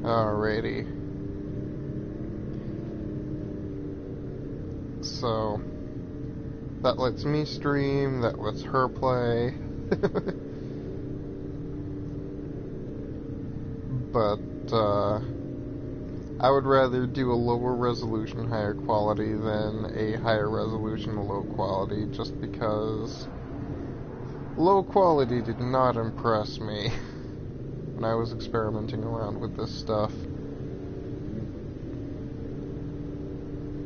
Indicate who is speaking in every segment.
Speaker 1: Alrighty. So, that lets me stream, that lets her play. But, I would rather do a lower resolution, higher quality than a higher resolution, low quality, just because low quality did not impress me when I was experimenting around with this stuff.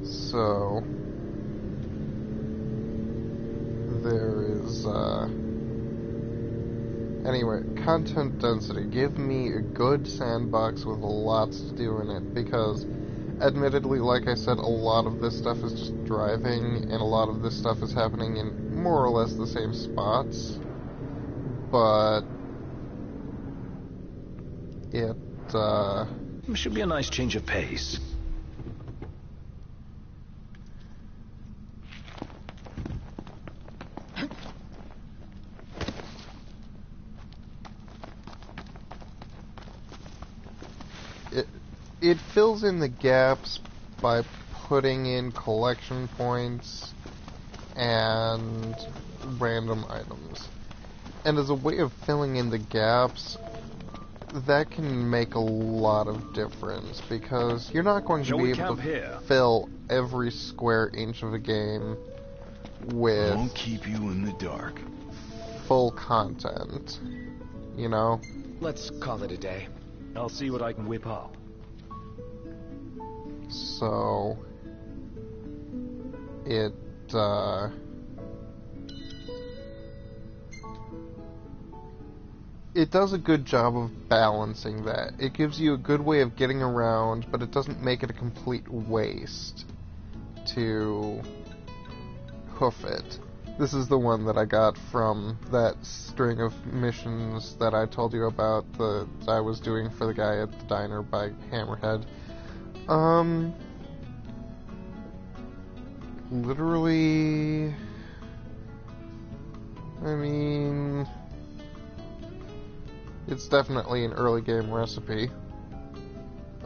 Speaker 1: So, there is, anyway, content density. Give me a good sandbox with lots to do in it, because, admittedly, like I said, a lot of this stuff is just driving, and a lot of this stuff is happening in more or less the same spots, but it,
Speaker 2: Should be a nice change of pace.
Speaker 1: it fills in the gaps by putting in collection points and random items. And as a way of filling in the gaps, that can make a lot of difference, because you're not going to be able to fill every square inch of a game with
Speaker 3: Won't keep you in the dark.
Speaker 1: Full content, you know?
Speaker 4: Let's call it a day.
Speaker 2: I'll see what I can whip up.
Speaker 1: So, it, it does a good job of balancing that. It gives you a good way of getting around, but it doesn't make it a complete waste to hoof it. This is the one that I got from that string of missions that I told you about that I was doing for the guy at the diner by Hammerhead. Literally, I mean, it's definitely an early game recipe.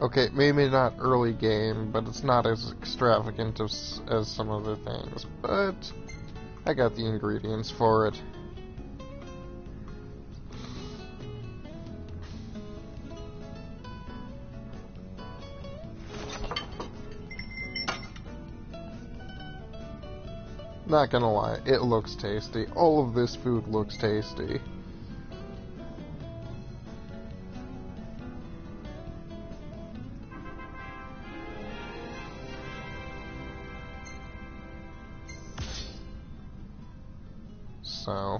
Speaker 1: Okay, maybe not early game, but it's not as extravagant as some other things, but I got the ingredients for it. Not gonna lie, it looks tasty. All of this food looks tasty. So...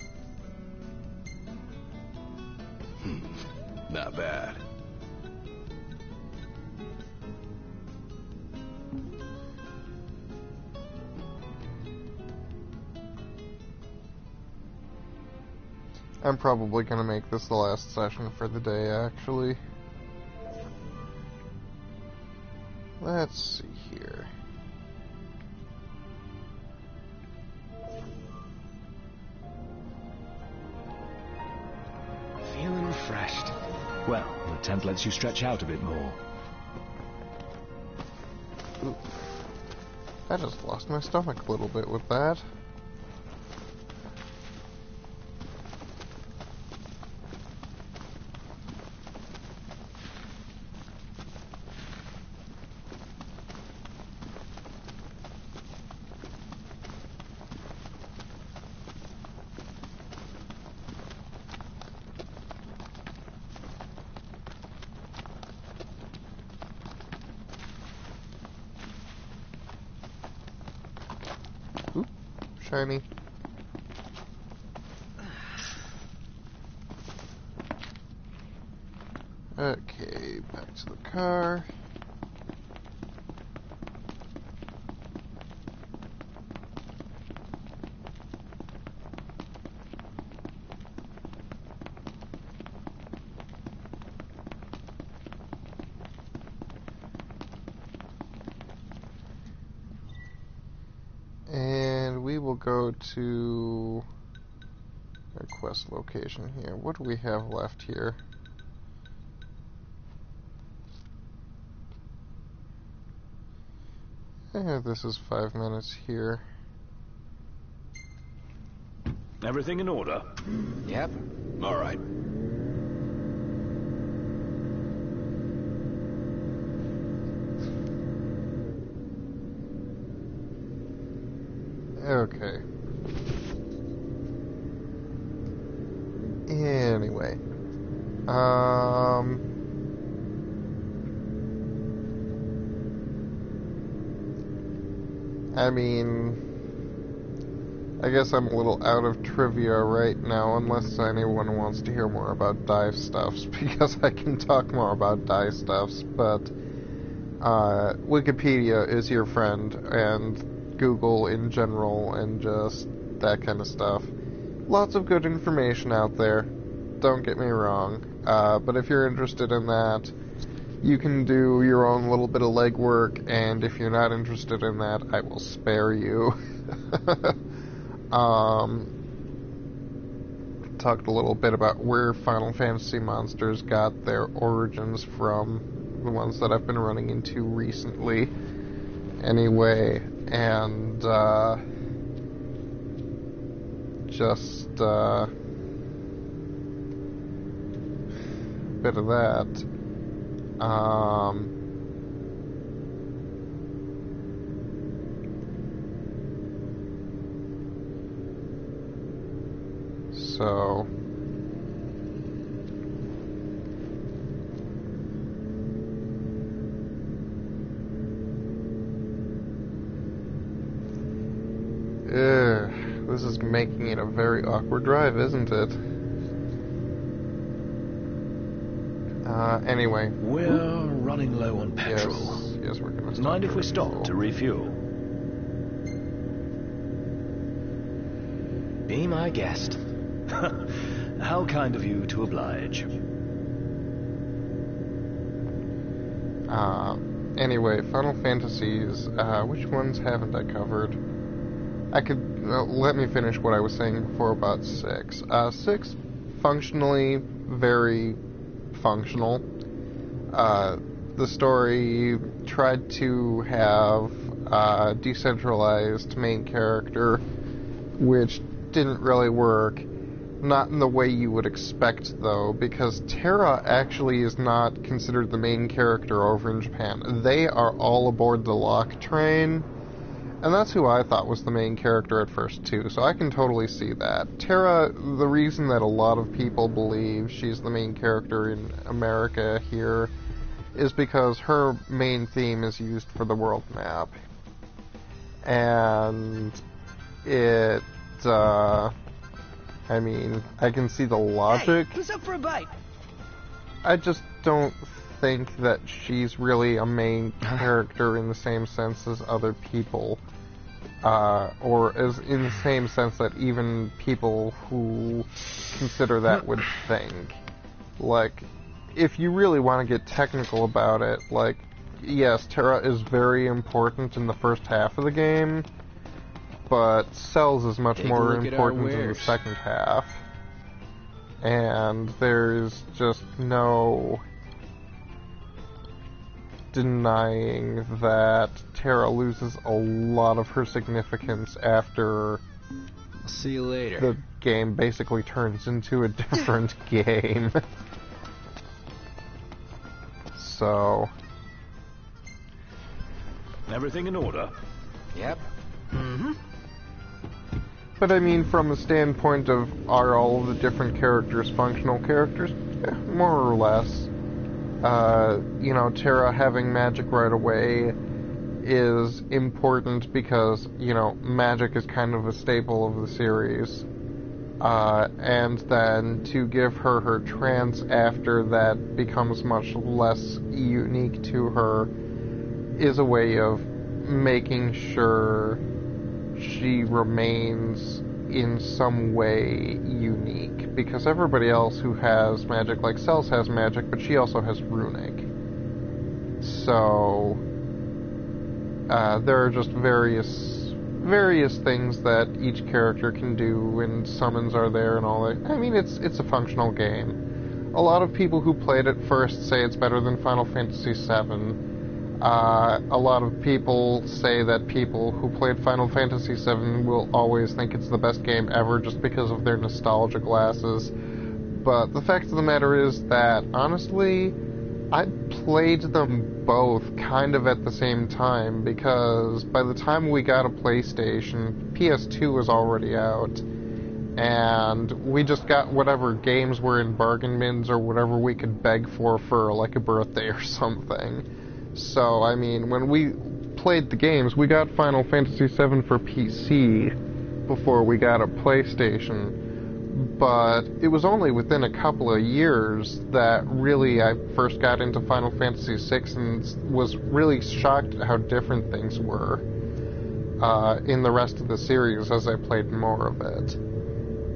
Speaker 3: Not bad.
Speaker 1: I'm probably gonna make this the last session for the day, actually. Let's see here.
Speaker 4: Feeling refreshed.
Speaker 2: Well, the tent lets you stretch out a bit more.
Speaker 1: Ooh. I just lost my stomach a little bit with that. Shiny. Okay, back to the car. And we will go to our quest location here. What do we have left here? This is 5 minutes here.
Speaker 2: Everything in order?
Speaker 4: Yep.
Speaker 2: All right.
Speaker 1: Okay. Anyway. I mean, I guess I'm a little out of trivia right now, unless anyone wants to hear more about dive stuffs, because I can talk more about dive stuffs, but Wikipedia is your friend, and Google in general, and just that kind of stuff. Lots of good information out there, don't get me wrong, but if you're interested in that, you can do your own little bit of legwork, and if you're not interested in that, I will spare you. Talked a little bit about where Final Fantasy monsters got their origins from, the ones that I've been running into recently, anyway, and, just, bit of that. So this is making it a very awkward drive, isn't it? Anyway.
Speaker 2: We're running low on petrol.
Speaker 1: Yes, we're gonna stop.
Speaker 2: Mind if we stop to refuel?
Speaker 4: Be my guest.
Speaker 2: How kind of you to oblige.
Speaker 1: Anyway, Final Fantasies, which ones haven't I covered? I could, let me finish what I was saying before about 6. 6, functionally, very functional. The story tried to have a decentralized main character, which didn't really work. Not in the way you would expect, though, because Terra actually is not considered the main character over in Japan. They are all aboard the Locke train, and that's who I thought was the main character at first, too, so I can totally see that. Terra, the reason that a lot of people believe she's the main character in America here is because her main theme is used for the world map. And it, I mean, I can see the logic.
Speaker 3: Hey, who's up for a bite?
Speaker 1: I just don't think that she's really a main character in the same sense as other people. Or as in the same sense that even people who consider that would think. Like, if you really want to get technical about it, like, yes, Terra is very important in the first half of the game, but Cells is much more important in the second half. And there's just no denying that Terra loses a lot of her significance after
Speaker 4: I'll see you later.
Speaker 1: the game basically turns into a different game. So...
Speaker 2: Everything in order?
Speaker 4: Yep.
Speaker 3: Mm-hmm.
Speaker 1: But I mean, from the standpoint of, are all of the different characters functional characters? Yeah, more or less. You know, Terra having magic right away is important because, you know, magic is kind of a staple of the series. And then to give her her trance after that becomes much less unique to her is a way of making sure she remains in some way unique, because everybody else who has magic, like Cells has magic, but she also has runic. So there are just various things that each character can do, and summons are there and all that. I mean, it's a functional game. A lot of people who played it first say it's better than Final Fantasy VII. A lot of people say that people who played Final Fantasy VII will always think it's the best game ever just because of their nostalgia glasses. But the fact of the matter is that, honestly, I played them both kind of at the same time, because by the time we got a PlayStation, PS2 was already out, and we just got whatever games were in bargain bins or whatever we could beg for like a birthday or something. So, I mean, when we played the games, we got Final Fantasy VII for PC before we got a PlayStation. But it was only within a couple of years that really I first got into Final Fantasy VI and was really shocked at how different things were in the rest of the series as I played more of it.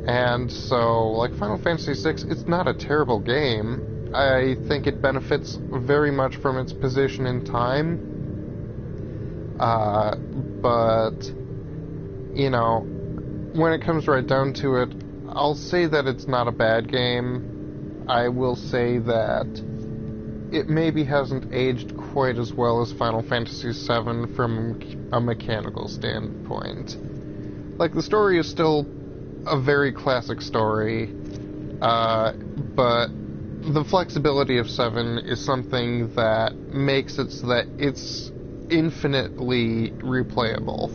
Speaker 1: And so, like, Final Fantasy VI, it's not a terrible game. I think it benefits very much from its position in time. But, you know, when it comes right down to it, I'll say that it's not a bad game. I will say that it maybe hasn't aged quite as well as Final Fantasy VII from a mechanical standpoint. Like, the story is still a very classic story, but the flexibility of 7 is something that makes it so that it's infinitely replayable.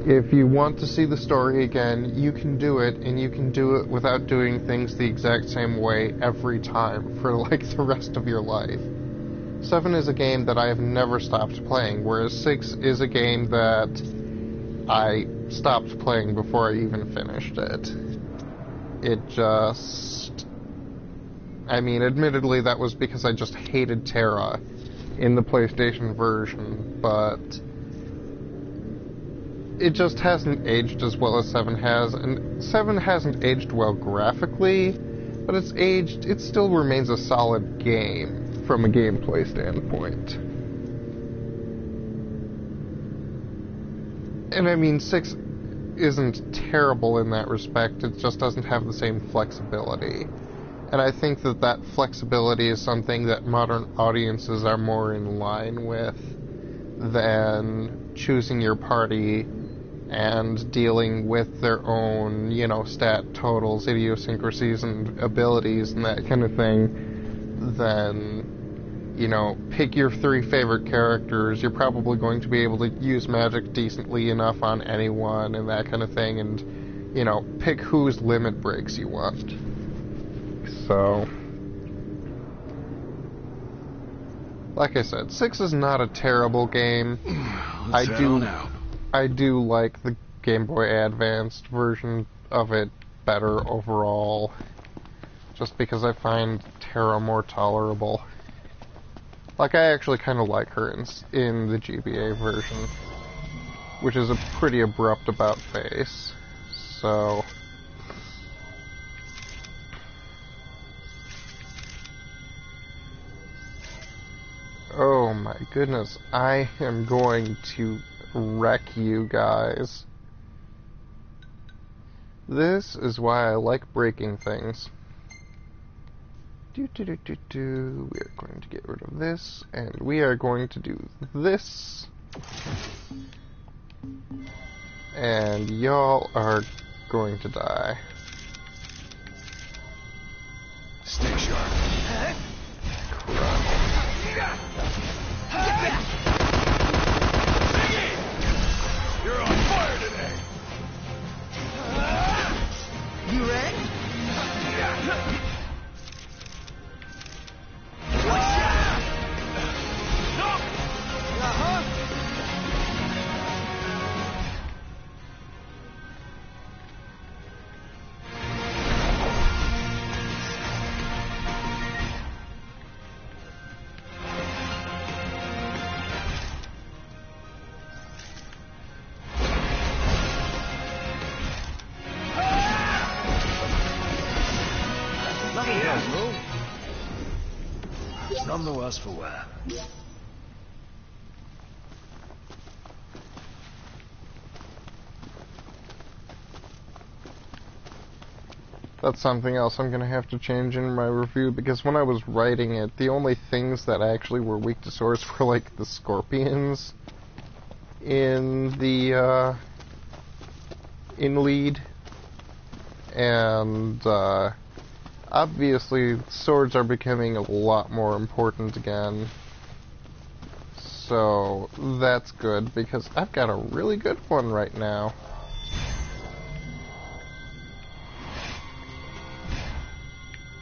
Speaker 1: If you want to see the story again, you can do it, and you can do it without doing things the exact same way every time for, like, the rest of your life. 7 is a game that I have never stopped playing, whereas 6 is a game that I stopped playing before I even finished it. It just... I mean, admittedly, that was because I just hated Terra in the PlayStation version, but it just hasn't aged as well as 7 has, and 7 hasn't aged well graphically, but it still remains a solid game from a gameplay standpoint. And I mean, 6 isn't terrible in that respect, it just doesn't have the same flexibility. And I think that that flexibility is something that modern audiences are more in line with than choosing your party and dealing with their own, you know, stat totals, idiosyncrasies, and abilities, and that kind of thing, then, you know, pick your 3 favorite characters. You're probably going to be able to use magic decently enough on anyone, and that kind of thing, and, you know, pick whose limit breaks you want. So, like I said, 6 is not a terrible game. I do like the Game Boy Advanced version of it better overall, just because I find Terra more tolerable. Like, I actually kind of like her in the GBA version, which is a pretty abrupt about face, so... Oh my goodness, I am going to wreck you guys. This is why I like breaking things. We are going to get rid of this, and we are going to do this. And y'all are going to die.
Speaker 2: Stay sharp. You're on fire today.
Speaker 3: You ready?
Speaker 2: None the worse for wear.
Speaker 1: That's something else I'm gonna have to change in my review, because when I was writing it, the only things that actually were weak to swords were like the scorpions in the in lead, and obviously swords are becoming a lot more important again. So that's good, because I've got a really good one right now.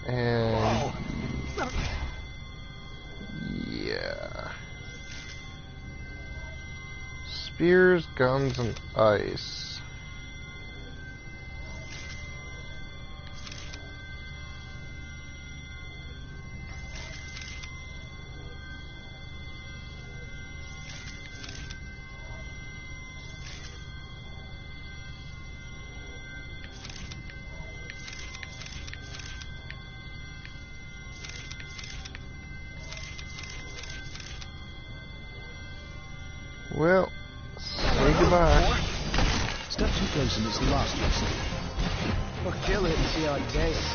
Speaker 1: And yeah. Spears, guns, and ice. Well, say goodbye.
Speaker 2: Step too close and it's the last you'll see.
Speaker 3: We'll kill it and see how it tastes.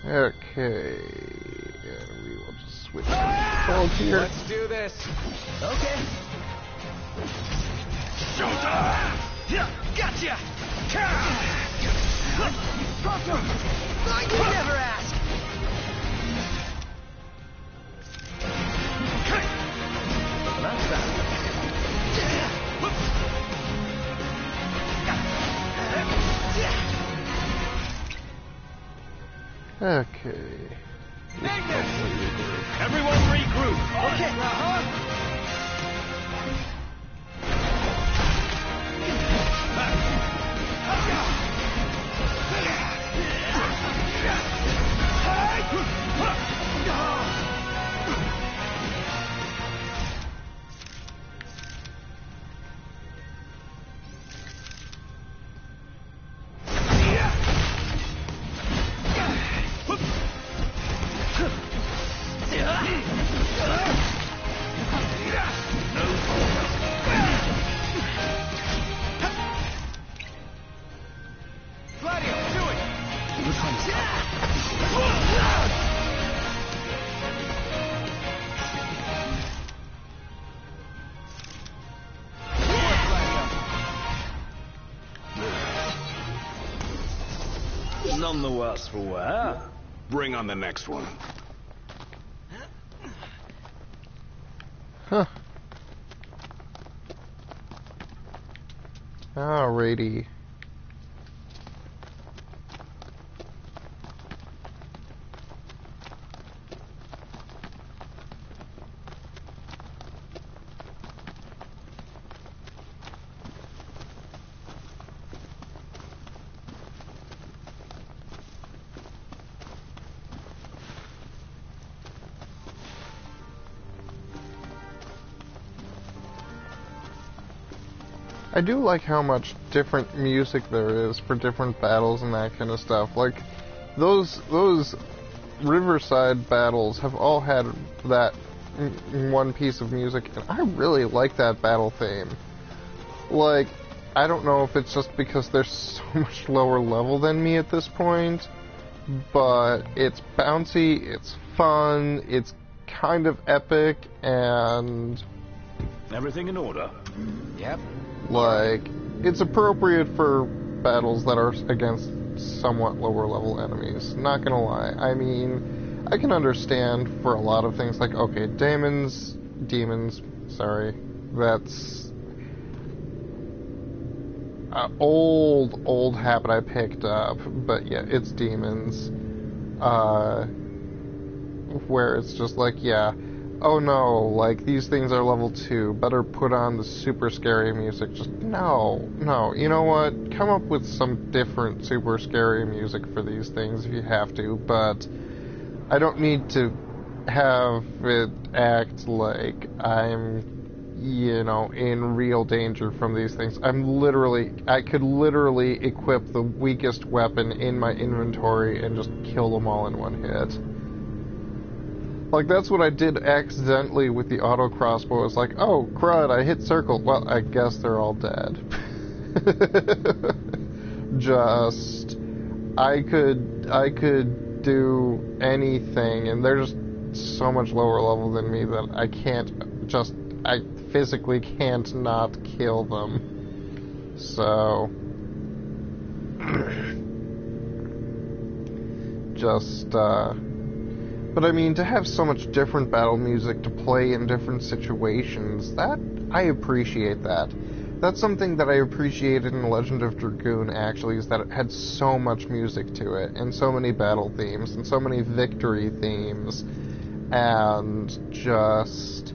Speaker 1: Okay, and we will just switch controls here.
Speaker 4: Let's do this.
Speaker 3: Okay.
Speaker 2: Gotcha!
Speaker 3: You never ask.
Speaker 2: That's that.
Speaker 1: Okay.
Speaker 2: Everyone regroup.
Speaker 3: Okay.
Speaker 2: None the worse for wear.
Speaker 5: Bring on the next one.
Speaker 1: Huh. Alrighty. I do like how much different music there is for different battles and that kind of stuff. Like, those Riverside battles have all had that one piece of music, and I really like that battle theme. Like, I don't know if it's just because they're so much lower level than me at this point, but it's bouncy, it's fun, it's kind of epic, and
Speaker 2: Everything in order.
Speaker 4: Yep.
Speaker 1: like, it's appropriate for battles that are against somewhat lower level enemies. Not gonna lie. I mean, I can understand for a lot of things, like, okay, demons, sorry, that's an old habit I picked up, but yeah, it's demons. Where it's just like, yeah, oh no, like, these things are level 2, better put on the super scary music. Just, no, you know what, come up with some different super scary music for these things if you have to, but I don't need to have it act like I'm, you know, in real danger from these things. I could literally equip the weakest weapon in my inventory and just kill them all in one hit. Like, that's what I did accidentally with the auto crossbow. It's like, oh, crud, I hit circle. Well, I guess they're all dead. Just, I could do anything, and they're just so much lower level than me that I physically can't not kill them. So, but I mean, to have so much different battle music to play in different situations, I appreciate that. That's something that I appreciated in Legend of Dragoon, actually, is that it had so much music to it, and so many battle themes, and so many victory themes, and just...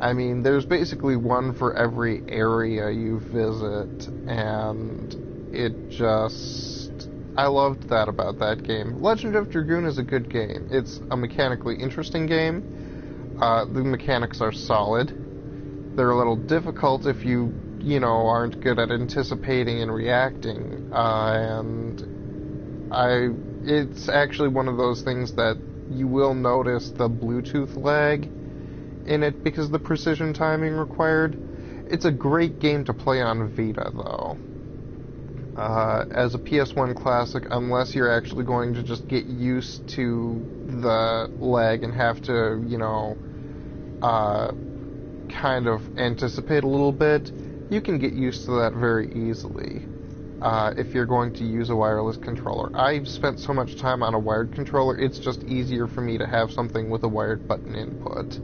Speaker 1: I mean, there's basically one for every area you visit, and it just... I loved that about that game. Legend of Dragoon is a good game. It's a mechanically interesting game. The mechanics are solid. They're a little difficult if you aren't good at anticipating and reacting. It's actually one of those things that you will notice the Bluetooth lag in it because of the precision timing required. It's a great game to play on Vita, though. As a PS1 classic, unless you're actually going to just get used to the lag and have to, kind of anticipate a little bit, you can get used to that very easily if you're going to use a wireless controller. I've spent so much time on a wired controller, it's just easier for me to have something with a wired button input.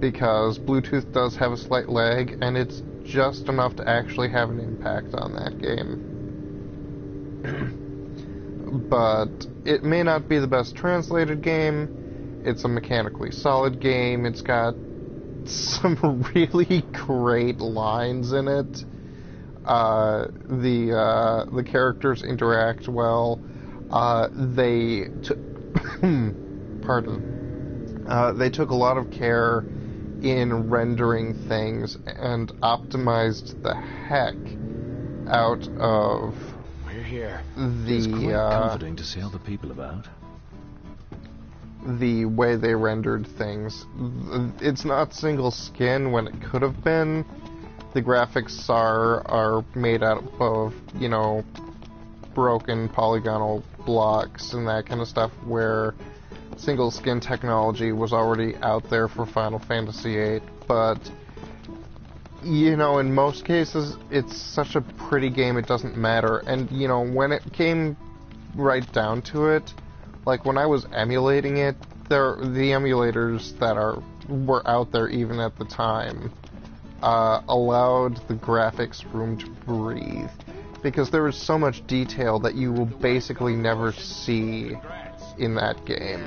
Speaker 1: Because Bluetooth does have a slight lag, and it's just enough to actually have an impact on that game. But it may not be the best translated game. It's a mechanically solid game. It's got some really great lines in it. The characters interact well. They took a lot of care in rendering things and optimized the heck out of
Speaker 4: Here.
Speaker 2: It's quite comforting to see other people about.
Speaker 1: The way they rendered things. It's not single skin when it could have been. The graphics are made out of, broken polygonal blocks and that kind of stuff, where single skin technology was already out there for Final Fantasy VIII, but in most cases, it's such a pretty game it doesn't matter. And, when it came right down to it, like when I was emulating it, the emulators that were out there even at the time allowed the graphics room to breathe. Because there is so much detail that you will basically never see in that game.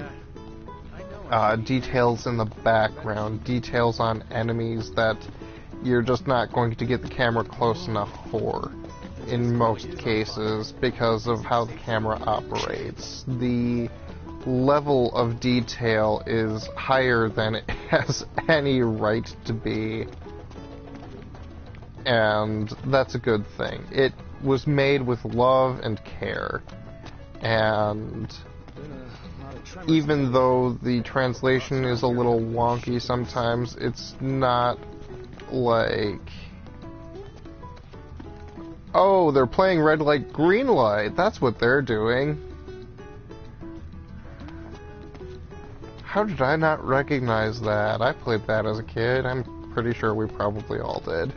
Speaker 1: Details in the background, details on enemies that you're just not going to get the camera close enough for in most cases because of how the camera operates. The level of detail is higher than it has any right to be, and that's a good thing. It was made with love and care, and even though the translation is a little wonky sometimes, it's not like, oh, they're playing red light, green light. That's what they're doing. How did I not recognize that? I played that as a kid. I'm pretty sure we probably all did.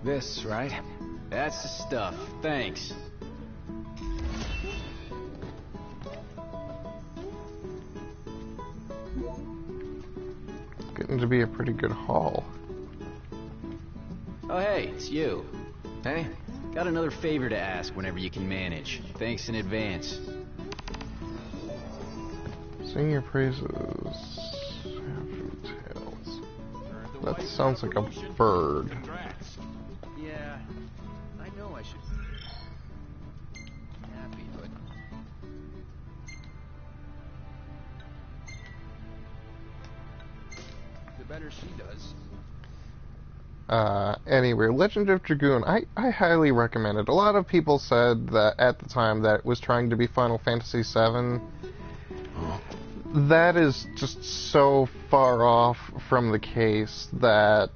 Speaker 4: This, right? That's the stuff. Thanks.
Speaker 1: Getting to be a pretty good haul.
Speaker 4: Oh, hey, it's you. Hey, got another favor to ask whenever you can manage. Thanks in advance.
Speaker 1: Sing your praises. Tales. That sounds like a bird.
Speaker 3: Yeah, I know I should be happy, but the better she does.
Speaker 1: Anyway, Legend of Dragoon, I highly recommend it. A lot of people said that at the time that it was trying to be Final Fantasy VII. That is just so far off from the case that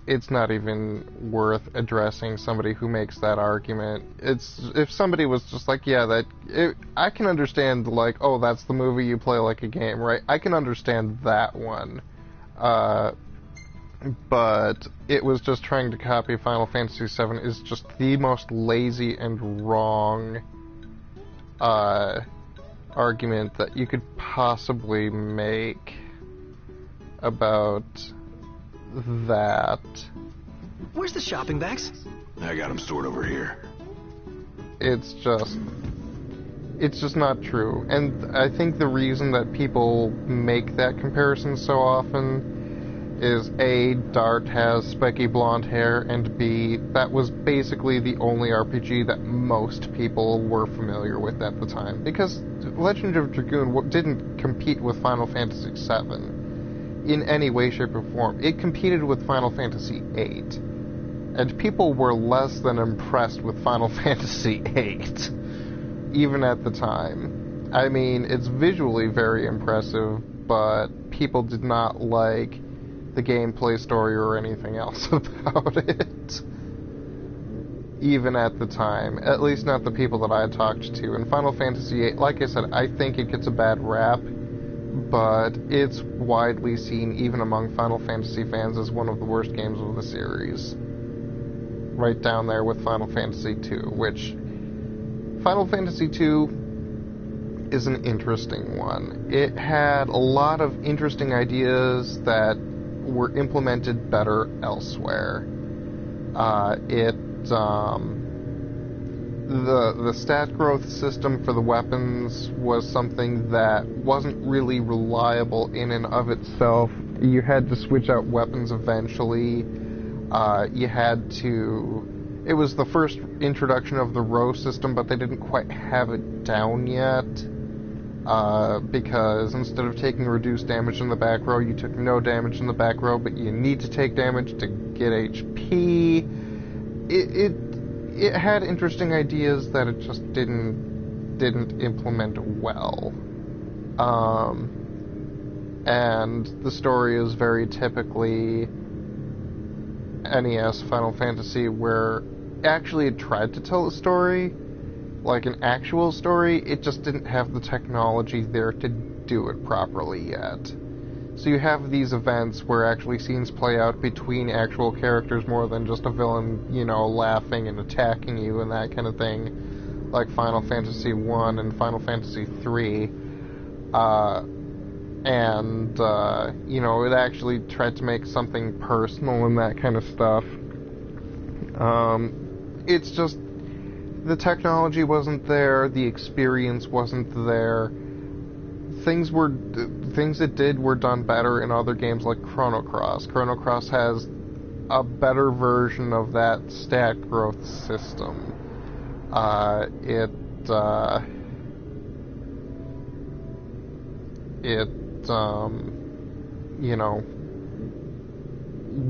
Speaker 1: it's not even worth addressing somebody who makes that argument. It's if somebody was just like, yeah, I can understand, like, oh, that's the movie you play like a game, right? I can understand that one. But it was just trying to copy Final Fantasy VII is just the most lazy and wrong argument that you could possibly make about that.
Speaker 2: Where's the shopping bags?
Speaker 5: I got them stored over here.
Speaker 1: It's just not true. And I think the reason that people make that comparison so often is A, Dart has spiky blonde hair, and B, that was basically the only RPG that most people were familiar with at the time. Because Legend of Dragoon didn't compete with Final Fantasy VII in any way, shape, or form. It competed with Final Fantasy VIII. And people were less than impressed with Final Fantasy VIII, even at the time. I mean, it's visually very impressive, but people did not like the gameplay story or anything else about it. Even at the time. At least not the people that I had talked to. And Final Fantasy VIII, like I said, I think it gets a bad rap, but it's widely seen, even among Final Fantasy fans, as one of the worst games of the series. Right down there with Final Fantasy II, which Final Fantasy II is an interesting one. It had a lot of interesting ideas that were implemented better elsewhere. The stat growth system for the weapons was something that wasn't really reliable in and of itself. You had to switch out weapons eventually. It was the first introduction of the row system, but they didn't quite have it down yet. Because instead of taking reduced damage in the back row, you took no damage in the back row, but you need to take damage to get HP. It had interesting ideas that it just didn't implement well. And the story is very typically NES Final Fantasy, where actually it tried to tell a story, like an actual story, it just didn't have the technology there to do it properly yet. So you have these events where actually scenes play out between actual characters more than just a villain, laughing and attacking you and that kind of thing, like Final Fantasy I and Final Fantasy III. It actually tried to make something personal and that kind of stuff. It's just the technology wasn't there, the experience wasn't there. Things it did were done better in other games like Chrono Cross. Chrono Cross has a better version of that stat growth system. It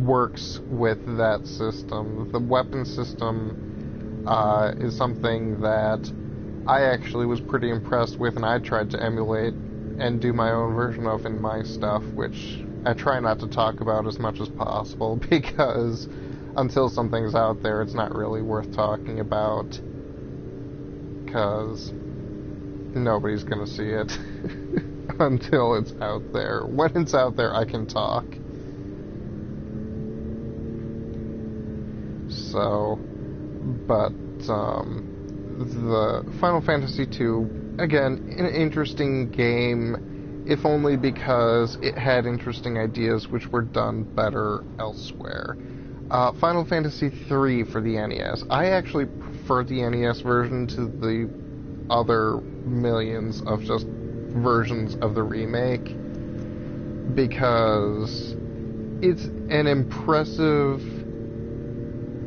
Speaker 1: works with that system. The weapon system is something that I actually was pretty impressed with, and I tried to emulate and do my own version of in my stuff, which I try not to talk about as much as possible, because until something's out there, it's not really worth talking about, because nobody's gonna see it until it's out there. When it's out there, I can talk. So, but the Final Fantasy II, again, an interesting game, if only because it had interesting ideas which were done better elsewhere. Final Fantasy III for the NES. I actually prefer the NES version to the other millions of just versions of the remake, because it's an impressive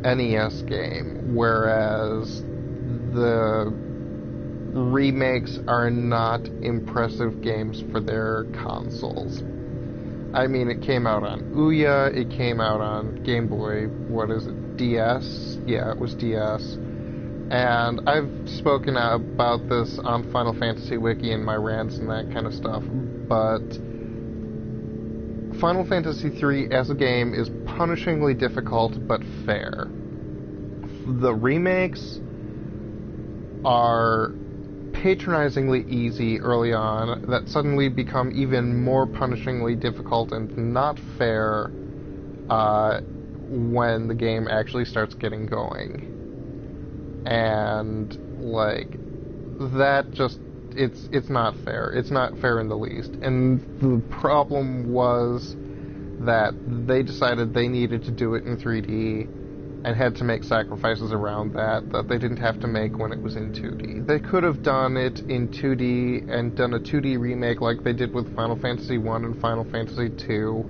Speaker 1: NES game, whereas the remakes are not impressive games for their consoles. I mean, it came out on Ouya, it came out on Game Boy, what is it, DS? Yeah, it was DS. And I've spoken about this on Final Fantasy Wiki and my rants and that kind of stuff, but Final Fantasy III as a game is punishingly difficult but fair. The remakes are patronizingly easy early on that suddenly become even more punishingly difficult and not fair when the game actually starts getting going. And like that just it's not fair. It's not fair in the least. And the problem was that they decided they needed to do it in 3D and had to make sacrifices around that they didn't have to make when it was in 2D. They could have done it in 2D and done a 2D remake like they did with Final Fantasy 1 and Final Fantasy 2.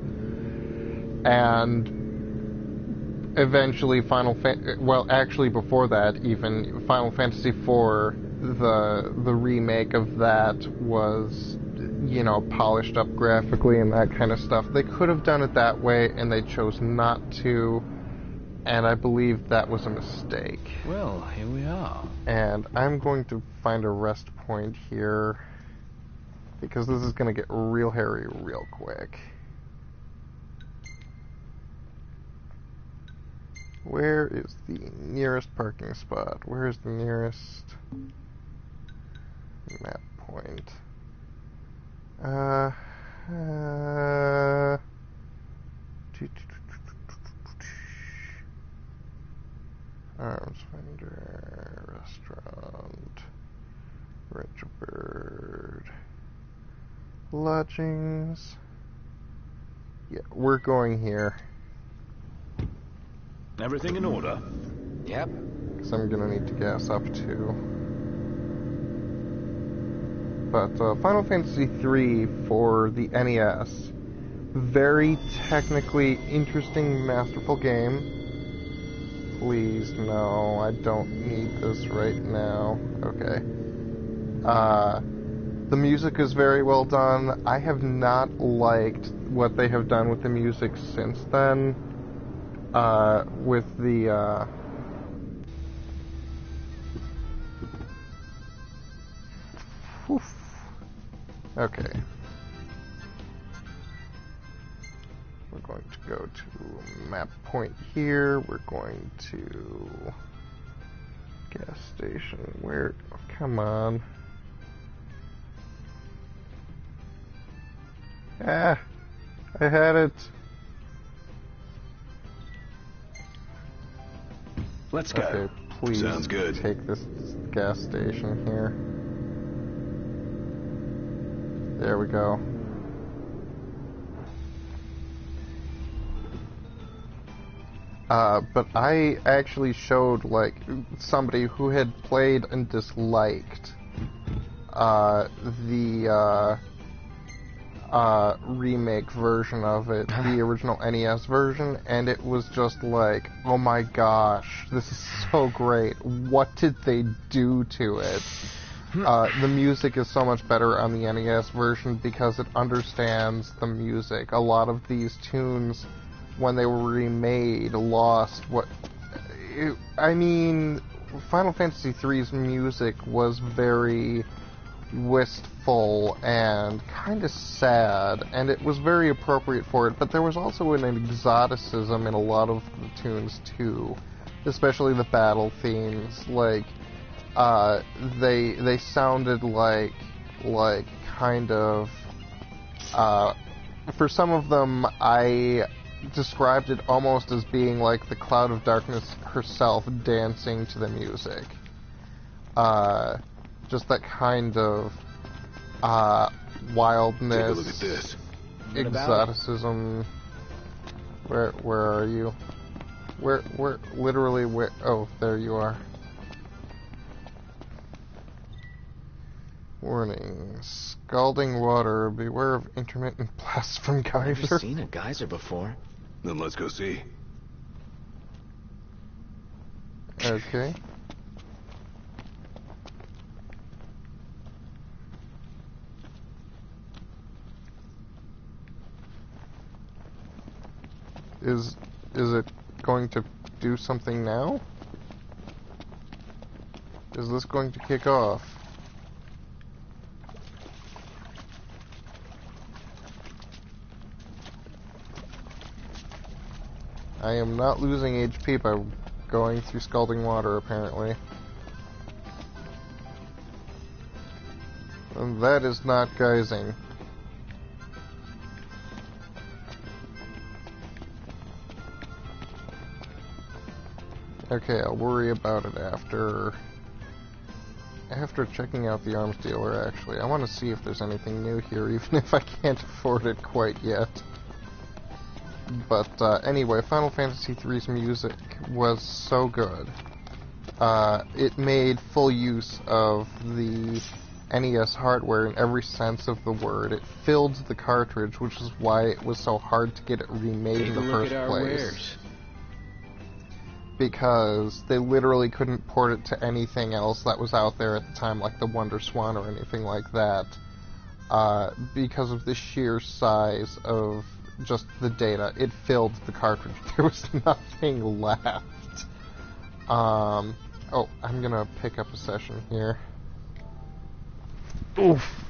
Speaker 1: And eventually actually before that even, Final Fantasy 4, the remake of that was, you know, polished up graphically and that kind of stuff. They could have done it that way and they chose not to. And I believe that was a mistake.
Speaker 2: Well, here we are.
Speaker 1: And I'm going to find a rest point here, because this is going to get real hairy real quick. Where is the nearest parking spot? Where is the nearest map point? Arms Finder, restaurant, Retro Bird, lodgings. Yeah, we're going here.
Speaker 2: Everything in order?
Speaker 4: Yep.
Speaker 1: Because I'm gonna need to gas up too. But Final Fantasy III for the NES, very technically interesting, masterful game. Please, no, I don't need this right now. Okay. The music is very well done. I have not liked what they have done with the music since then. With the, oof. Okay. We're going to go to map point here. We're going to gas station. Where? Oh, come on. Ah, I had it.
Speaker 2: Let's go.
Speaker 1: Okay, please
Speaker 5: Sounds good.
Speaker 1: take this gas station here. There we go. But I actually showed, like, somebody who had played and disliked the remake version of it, the original NES version, and it was just like, oh my gosh, this is so great. What did they do to it? The music is so much better on the NES version because it understands the music. A lot of these tunes, when they were remade, lost what... I mean, Final Fantasy III's music was very wistful and kind of sad, and it was very appropriate for it, but there was also an exoticism in a lot of the tunes, too. Especially the battle themes. Like, they sounded like kind of... for some of them, I described it almost as being like the Cloud of Darkness herself dancing to the music. Just that kind of wildness,
Speaker 5: Take a look at this.
Speaker 1: exoticism. Where are you? Where literally where? Oh, there you are. Warning: scalding water. Beware of intermittent blasts from geysers.
Speaker 4: Never seen a geyser before.
Speaker 5: Then let's go see.
Speaker 1: Okay. Is it going to do something now? Is this going to kick off? I am not losing HP by going through scalding water, apparently. And that is not geysing. Okay, I'll worry about it after checking out the arms dealer, actually. I want to see if there's anything new here, even if I can't afford it quite yet. But anyway, Final Fantasy III's music was so good. It made full use of the NES hardware in every sense of the word. It filled the cartridge, which is why it was so hard to get it remade in the first place. Because they literally couldn't port it to anything else that was out there at the time, like the Wonder Swan or anything like that, because of the sheer size of just the data. It filled the cartridge. There was nothing left. Oh, I'm gonna pick up a session here. Oof.